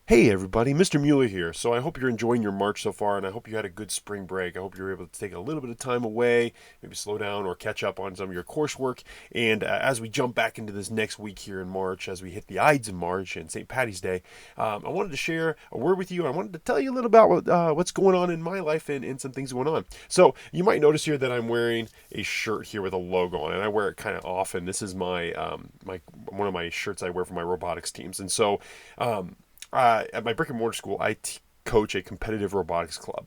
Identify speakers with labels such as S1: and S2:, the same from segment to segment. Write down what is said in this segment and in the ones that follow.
S1: Hey everybody, Mr. Mueller here. So I hope you're enjoying your March so far, and I hope you had a good spring break. I hope you were able to take a little bit of time away, maybe slow down or catch up on some of your coursework. And as we jump back into this next week here in March, as we hit the Ides of March and St. Patty's Day, I wanted to share a word with you. I wanted to tell you a little about what's going on in my life and some things going on. So you might notice here that I'm wearing a shirt here with a logo on it, and I wear it kind of often. This is my one of my shirts I wear for my robotics teams, and so. At my brick and mortar school, coach a competitive robotics club.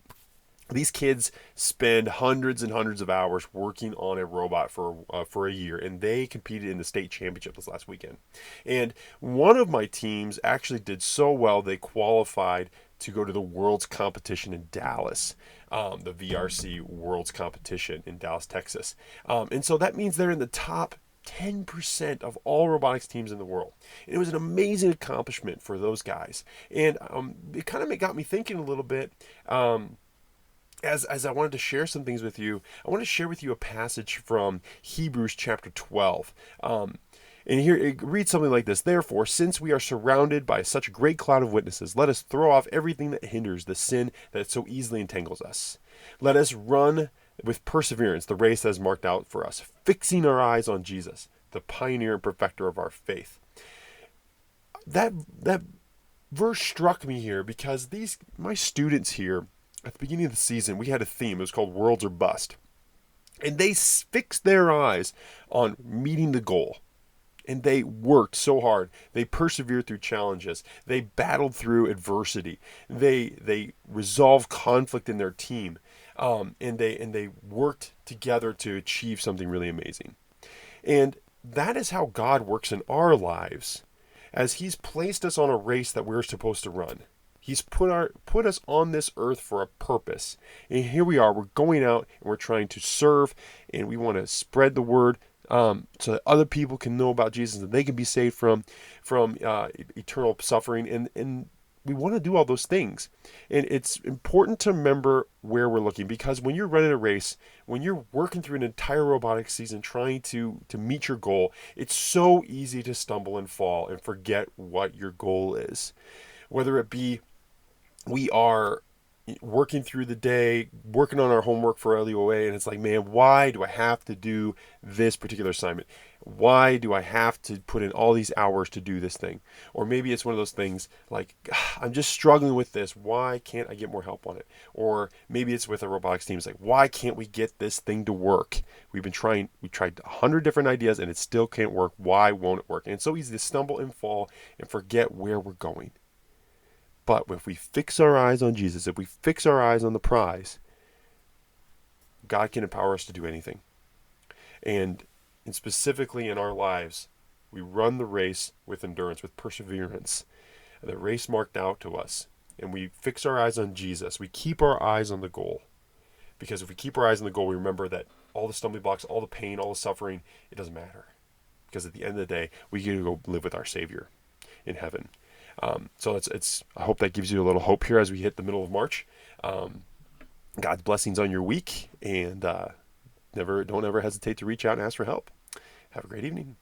S1: These kids spend hundreds and hundreds of hours working on a robot for a year, and they competed in the state championship this last weekend. And one of my teams actually did so well they qualified to go to the World's competition in Dallas, the VRC World's competition in Dallas, Texas. And so that means they're in the top 10% of all robotics teams in the world. And it was an amazing accomplishment for those guys. And it kind of got me thinking a little bit. As I wanted to share some things with you, I want to share with you a passage from Hebrews chapter 12. And here it reads something like this. Therefore, since we are surrounded by such a great cloud of witnesses, let us throw off everything that hinders the sin that so easily entangles us. Let us run with perseverance the race that is marked out for us, fixing our eyes on Jesus, the pioneer and perfecter of our faith. That verse struck me here because these my students here at the beginning of the season, we had a theme. It was called Worlds or Bust. And they fixed their eyes on meeting the goal. And they worked so hard. They persevered through challenges. They battled through adversity. They resolved conflict in their team, and they worked together to achieve something really amazing. And that is how God works in our lives, as He's placed us on a race that we're supposed to run. He's put us on this earth for a purpose. And here we are. We're going out and we're trying to serve, and we want to spread the word so that other people can know about Jesus and they can be saved from eternal suffering. And we want to do all those things. And it's important to remember where we're looking, because when you're running a race, when you're working through an entire robotics season trying to meet your goal, it's so easy to stumble and fall and forget what your goal is. Whether it be we are working through the day, working on our homework for LUOA, and it's like, man, why do I have to do this particular assignment? Why do I have to put in all these hours to do this thing? Or maybe it's one of those things like, I'm just struggling with this. Why can't I get more help on it? Or maybe it's with a robotics team. It's like, why can't we get this thing to work? We tried 100 different ideas and it still can't work. Why won't it work? And it's so easy to stumble and fall and forget where we're going. But if we fix our eyes on Jesus, if we fix our eyes on the prize, God can empower us to do anything. And specifically in our lives, we run the race with endurance, with perseverance. The race marked out to us. And we fix our eyes on Jesus. We keep our eyes on the goal. Because if we keep our eyes on the goal, we remember that all the stumbling blocks, all the pain, all the suffering, it doesn't matter. Because at the end of the day, we get to go live with our Savior in heaven. So it's. I hope that gives you a little hope here as we hit the middle of March. God's blessings on your week, and don't ever hesitate to reach out and ask for help. Have a great evening.